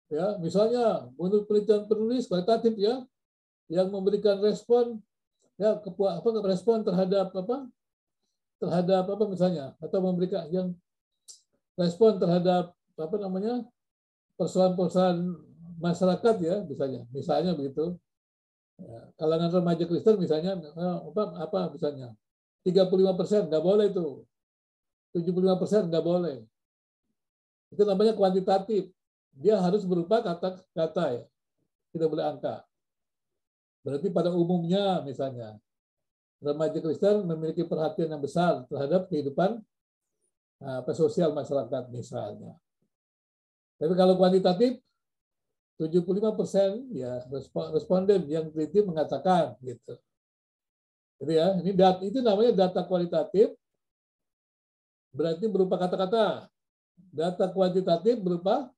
Ya, misalnya menurut penelitian penulis kualitatif ya yang memberikan respon ya respon terhadap apa misalnya atau memberikan yang respon terhadap apa namanya persoalan-persoalan masyarakat ya misalnya begitu ya, kalangan remaja Kristen misalnya apa misalnya 35% nggak boleh itu 75% nggak boleh itu namanya kuantitatif dia harus berupa kata-kata ya tidak boleh angka berarti pada umumnya misalnya remaja Kristen memiliki perhatian yang besar terhadap kehidupan sosial masyarakat misalnya tapi kalau kuantitatif 75% ya responden yang teliti mengatakan gitu. Jadi ya, itu namanya data kualitatif berarti berupa kata-kata. Data kuantitatif berupa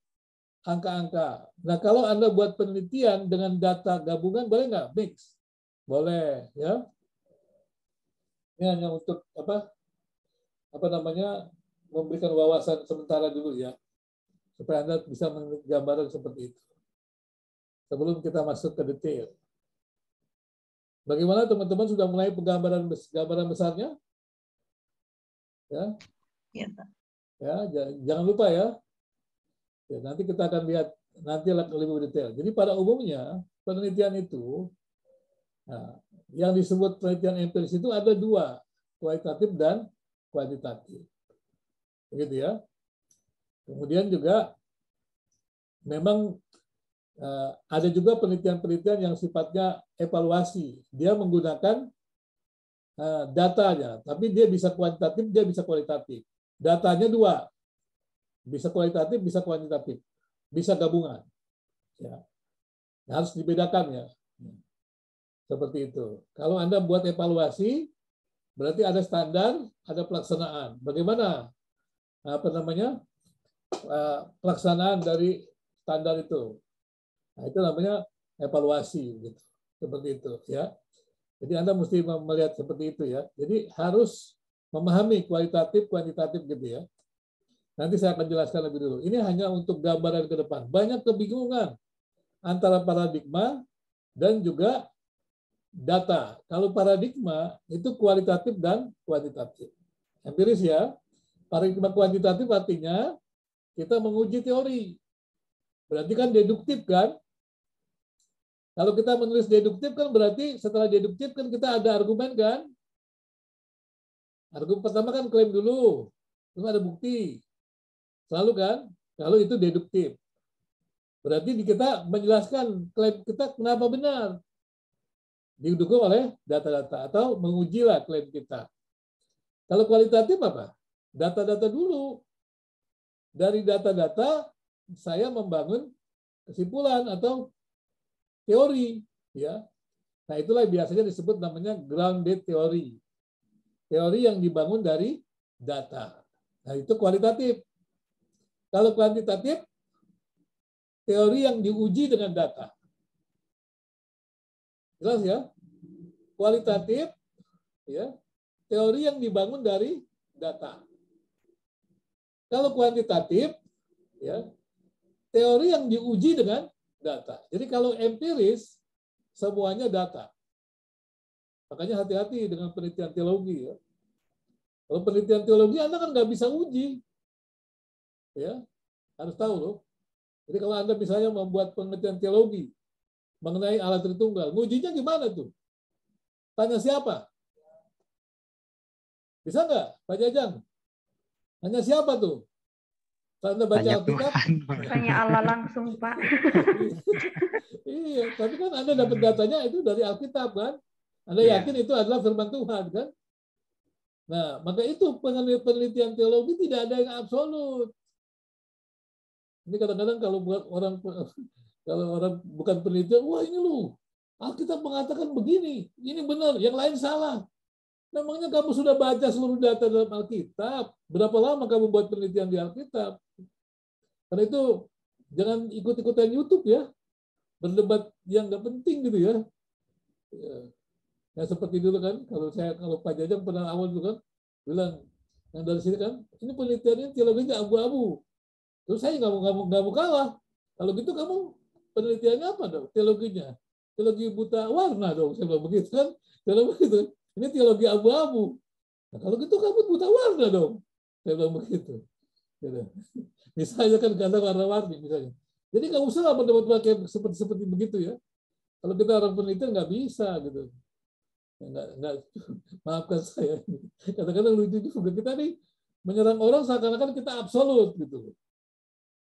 angka-angka. Nah, kalau Anda buat penelitian dengan data gabungan boleh nggak? Mix. Boleh ya. Ini hanya untuk apa namanya? Memberikan wawasan sementara dulu ya. Supaya Anda bisa memiliki gambaran seperti itu. Sebelum kita masuk ke detail. Bagaimana teman-teman sudah mulai gambaran besarnya? Ya. Ya, Pak. Ya, jangan lupa ya. Ya. Nanti kita akan lihat nanti lebih detail. Jadi pada umumnya penelitian itu yang disebut penelitian empiris itu ada dua, kualitatif dan kuantitatif. Begitu ya. Kemudian juga memang Ada juga penelitian-penelitian yang sifatnya evaluasi. Dia menggunakan datanya, tapi dia bisa kuantitatif, dia bisa kualitatif. Datanya dua, bisa kualitatif, bisa kuantitatif, bisa gabungan. Ya. Harus dibedakan ya. Seperti itu. Kalau Anda buat evaluasi, berarti ada standar, ada pelaksanaan. Bagaimana pelaksanaan dari standar itu? Nah, itu namanya evaluasi, gitu. Seperti itu ya. Jadi Anda mesti melihat seperti itu ya. Jadi harus memahami kualitatif, kuantitatif gitu ya. Nanti saya akan jelaskan lebih dulu. Ini hanya untuk gambaran ke depan. Banyak kebingungan antara paradigma dan juga data. Kalau paradigma itu kualitatif dan kuantitatif. Empiris ya. Paradigma kuantitatif artinya kita menguji teori. Berarti kan deduktif kan? Kalau kita menulis deduktif kan berarti setelah deduktif kan kita ada argumen kan? Argumen pertama kan klaim dulu, terus ada bukti. Selalu kan? Kalau itu deduktif. Berarti kita menjelaskan klaim kita kenapa benar. Didukung oleh data-data atau mengujilah klaim kita. Kalau kualitatif apa? Data-data dulu. Dari data-data saya membangun kesimpulan atau teori, ya. Nah, itulah biasanya disebut namanya grounded theory. Teori yang dibangun dari data. Nah, itu kualitatif. Kalau kuantitatif, teori yang diuji dengan data. Jelas ya? Kualitatif, ya, teori yang dibangun dari data. Kalau kuantitatif, ya, teori yang diuji dengan data. Jadi kalau empiris, semuanya data. Makanya hati-hati dengan penelitian teologi. Ya. Kalau penelitian teologi, Anda kan nggak bisa uji. Ya, harus tahu loh. Jadi kalau Anda misalnya membuat penelitian teologi mengenai Allah Tritunggal, ngujinya gimana tuh? Tanya siapa? Bisa nggak, Pak Jajang? Tanya siapa tuh? Anda baca Alkitab? Tanya Allah langsung, Pak. Iya, tapi kan Anda dapat datanya itu dari Alkitab kan? Anda yakin itu adalah firman Tuhan kan? Nah, maka itu penelitian teologi tidak ada yang absolut. Ini kadang-kadang kalau buat orang bukan penelitian, wah ini loh, Alkitab mengatakan begini, ini benar, yang lain salah. Memangnya kamu sudah baca seluruh data dalam Alkitab? Berapa lama kamu buat penelitian di Alkitab? Karena itu jangan ikut-ikutan YouTube ya, berdebat yang nggak penting gitu ya. Ya seperti dulu kan, kalau Pak Jajang pernah awal dulu kan bilang yang dari sini kan, ini penelitiannya teologinya abu-abu. Terus saya nggak mau kalah. Kalau gitu kamu penelitiannya apa dong? Teologinya, teologi buta warna dong. Saya bilang begitu kan, teologi itu. Ini teologi abu-abu. Nah, kalau gitu kamu buta warna dong. Saya bilang begitu. Gitu. Misalnya kan kata warna-warni misalnya. Jadi nggak usah lah berdebat seperti begitu ya. Kalau kita orang penelitian nggak bisa gitu. Nggak, maafkan saya. Kadang-kadang lucu juga kita nih menyerang orang seakan-akan kita absolut gitu.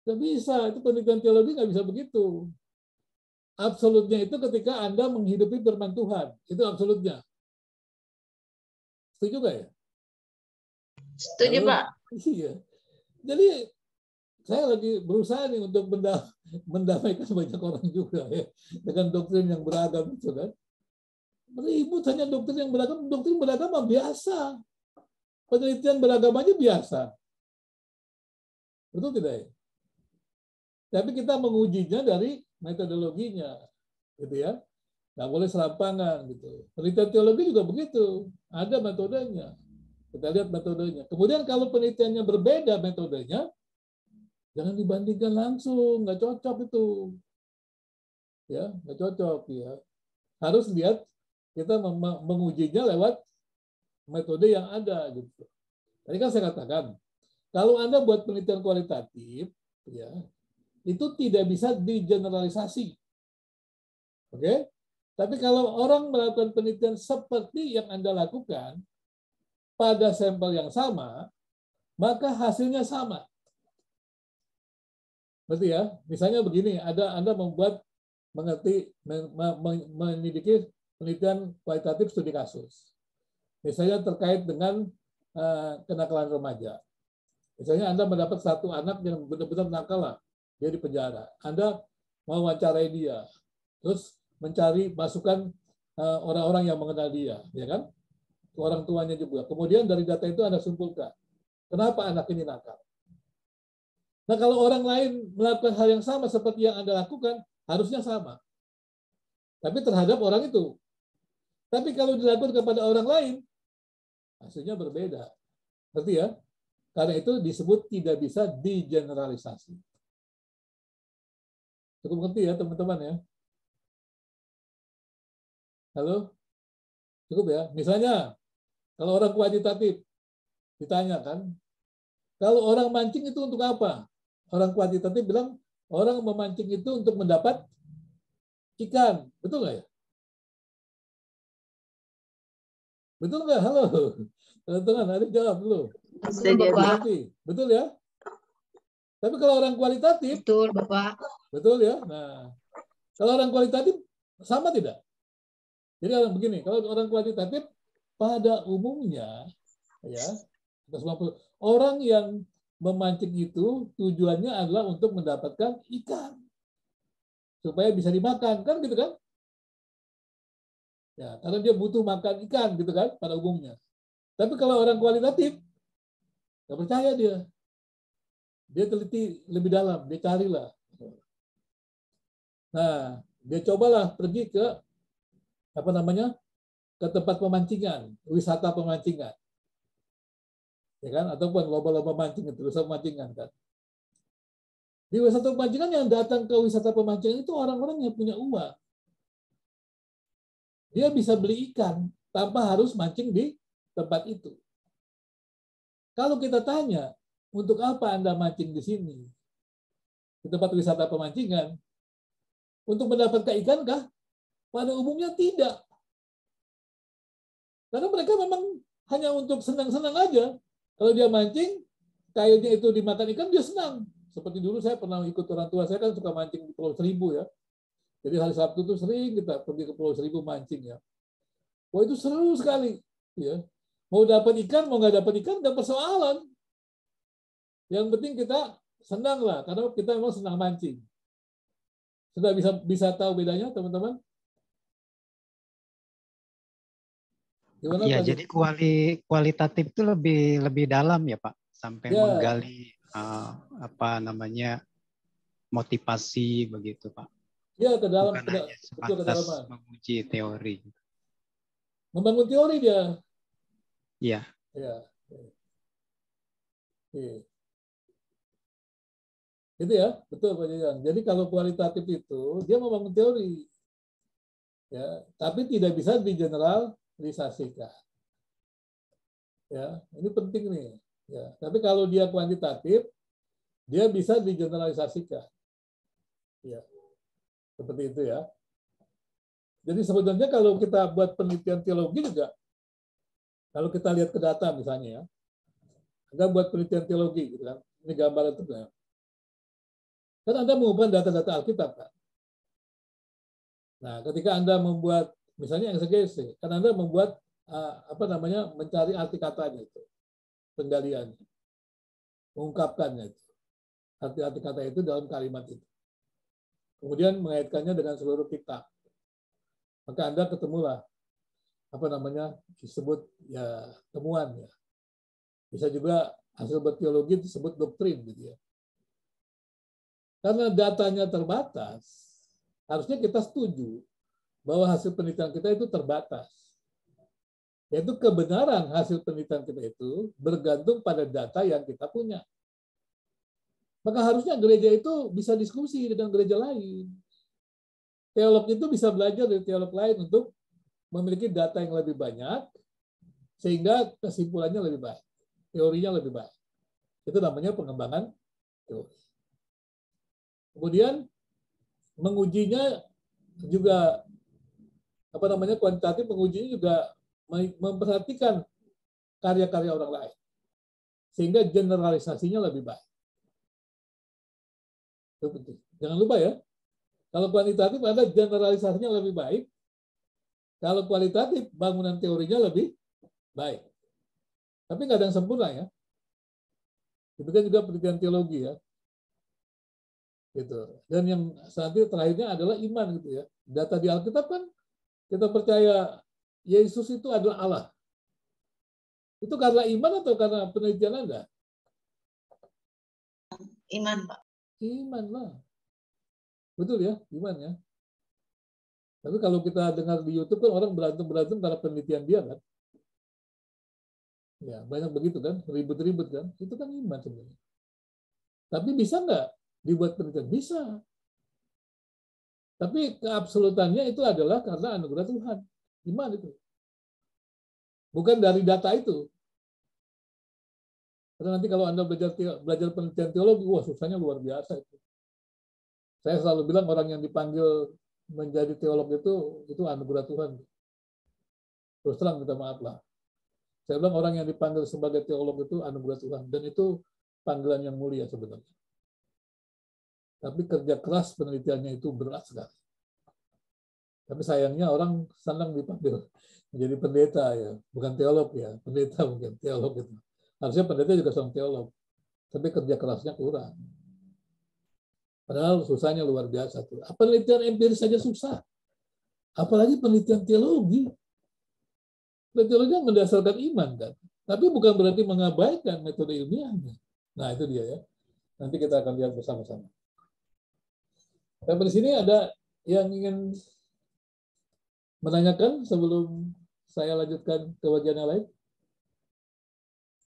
Nggak bisa. Itu penelitian teologi nggak bisa begitu. Absolutnya itu ketika Anda menghidupi firman Tuhan. Itu absolutnya. Setuju nggak ya? Setuju, Pak. Iya. Jadi saya lagi berusaha nih untuk mendamaikan banyak orang juga ya dengan doktrin yang beragam itu kan. Ribut hanya doktrin yang beragam biasa. Penelitian beragam aja biasa. Betul tidak ya? Tapi kita mengujinya dari metodologinya, gitu ya. Nggak boleh serampangan gitu. Penelitian teologi juga begitu, ada metodenya. Kita lihat metodenya. Kemudian kalau penelitiannya berbeda metodenya, jangan dibandingkan langsung, nggak cocok itu. Ya, nggak cocok ya. Harus lihat kita mengujinya lewat metode yang ada gitu. Tadi kan saya katakan, kalau Anda buat penelitian kualitatif, ya, itu tidak bisa digeneralisasi. Oke? Tapi kalau orang melakukan penelitian seperti yang Anda lakukan pada sampel yang sama, maka hasilnya sama. Berarti ya, misalnya begini, Anda memiliki penelitian kualitatif studi kasus. Misalnya terkait dengan kenakalan remaja. Misalnya Anda mendapat satu anak yang benar-benar nakal lah, dia di penjara. Anda mau wawancarai dia, terus mencari masukan orang-orang yang mengenal dia, ya kan? Orang tuanya juga. Kemudian dari data itu Anda simpulkan, kenapa anak ini nakal. Nah, kalau orang lain melakukan hal yang sama seperti yang Anda lakukan, harusnya sama. Tapi terhadap orang itu. Tapi kalau dilakukan kepada orang lain, hasilnya berbeda. Berarti ya? Karena itu disebut tidak bisa digeneralisasi. Cukup ngerti ya, teman-teman ya? Halo? Cukup ya? Misalnya, kalau orang kuantitatif, ditanyakan, kalau orang mancing itu untuk apa? Orang kuantitatif bilang, orang memancing itu untuk mendapat ikan. Betul nggak ya? Betul nggak? Halo? Teman-teman, ada jawab dulu. Betul, Bapak. Betul ya? Tapi kalau orang kualitatif, Betul, Bapak. Betul ya? Nah, kalau orang kualitatif, sama tidak? Jadi orang begini, kalau orang kualitatif, pada umumnya, ya, orang yang memancing itu tujuannya adalah untuk mendapatkan ikan supaya bisa dimakan, kan gitu kan? Ya, karena dia butuh makan ikan gitu kan pada umumnya. Tapi kalau orang kualitatif, nggak percaya dia teliti lebih dalam, dia carilah. Nah, dia cobalah pergi ke ke tempat pemancingan, wisata pemancingan. Ya kan? Ataupun lomba-lomba mancing itu, wisata pemancingan kan. Di wisata pemancingan yang datang ke wisata pemancingan itu orang-orang yang punya uang. Dia bisa beli ikan tanpa harus mancing di tempat itu. Kalau kita tanya, untuk apa Anda mancing di sini? Di tempat wisata pemancingan? Untuk mendapatkan ikan kah? Pada umumnya tidak. Karena mereka memang hanya untuk senang-senang aja. Kalau dia mancing, kayunya itu dimakan ikan, dia senang. Seperti dulu saya pernah ikut orang tua saya kan suka mancing di Pulau Seribu ya. Jadi hari Sabtu itu sering kita pergi ke Pulau Seribu mancing ya. Wah itu seru sekali. Ya. Mau dapat ikan, mau nggak dapat ikan, nggak persoalan. Yang penting kita senang lah, karena kita memang senang mancing. Sudah bisa tahu bedanya teman-teman? Ya, jadi kualitatif itu lebih dalam ya Pak, sampai ya. menggali motivasi begitu Pak. Ya, ke dalam. Bukan hanya sebatas menguji teori. Membangun teori dia. Iya. Ya. Itu ya, betul Pak Jajan. Jadi kalau kualitatif itu dia membangun teori. Ya, tapi tidak bisa digeneralisasikan. Ya, ini penting nih. Ya, tapi kalau dia kuantitatif, dia bisa digeneralisasikan. Ya, seperti itu ya. Jadi sebenarnya kalau kita buat penelitian teologi juga, kalau kita lihat ke data misalnya ya, Anda buat penelitian teologi, gitu kan? Ini gambaran itu ya. Kan Anda mengumpulkan data-data Alkitab kan. Nah, ketika Anda membuat misalnya eksegesi, kan Anda membuat mencari arti katanya itu, penggaliannya, mengungkapkannya itu, arti-arti kata itu dalam kalimat itu. Kemudian mengaitkannya dengan seluruh kitab. Maka Anda ketemulah disebut ya temuan ya. Bisa juga hasil berteologi disebut doktrin gitu ya. Karena datanya terbatas, harusnya kita setuju bahwa hasil penelitian kita itu terbatas. Yaitu kebenaran hasil penelitian kita itu bergantung pada data yang kita punya. Maka harusnya gereja itu bisa diskusi dengan gereja lain. Teolog itu bisa belajar dari teolog lain untuk memiliki data yang lebih banyak, sehingga kesimpulannya lebih baik, teorinya lebih baik. Itu namanya pengembangan teori. Kemudian mengujinya juga kuantitatif, mengujinya juga memperhatikan karya-karya orang lain, sehingga generalisasinya lebih baik. Itu penting. Jangan lupa ya, kalau kuantitatif Anda generalisasinya lebih baik, kalau kualitatif bangunan teorinya lebih baik. Tapi nggak ada yang sempurna ya. Itu kan juga penelitian teologi ya. Gitu. Dan yang saat ini terakhirnya adalah iman gitu ya. Data di Alkitab kan kita percaya Yesus itu adalah Allah. Itu karena iman atau karena penelitian Anda? Iman, Pak. Iman lah. Betul ya, iman ya. Tapi kalau kita dengar di YouTube kan orang berantem karena penelitian dia kan. Ya, banyak begitu kan, ribut-ribut kan. Itu kan iman sebenarnya. Tapi bisa nggak dibuat penelitian? Bisa. Tapi keabsolutannya itu adalah karena anugerah Tuhan. Iman itu. Bukan dari data itu. Karena nanti kalau Anda belajar penelitian teologi, wah susahnya luar biasa itu. Saya selalu bilang orang yang dipanggil menjadi teolog itu anugerah Tuhan. Terus terang minta maaf lah. Saya bilang orang yang dipanggil sebagai teolog itu anugerah Tuhan. Dan itu panggilan yang mulia sebenarnya. Tapi kerja keras penelitiannya itu berat sekali. Tapi sayangnya orang senang dipanggil menjadi pendeta ya, bukan teolog ya, pendeta bukan teolog itu. Harusnya pendeta juga seorang teolog, tapi kerja kerasnya kurang. Padahal susahnya luar biasa tuh. Penelitian empiris saja susah, apalagi penelitian teologi. Teologi mendasarkan iman kan, tapi bukan berarti mengabaikan metode ilmiahnya. Nah itu dia ya. Nanti kita akan lihat bersama-sama. Sampai di sini ada yang ingin menanyakan sebelum saya lanjutkan ke bagian yang lain?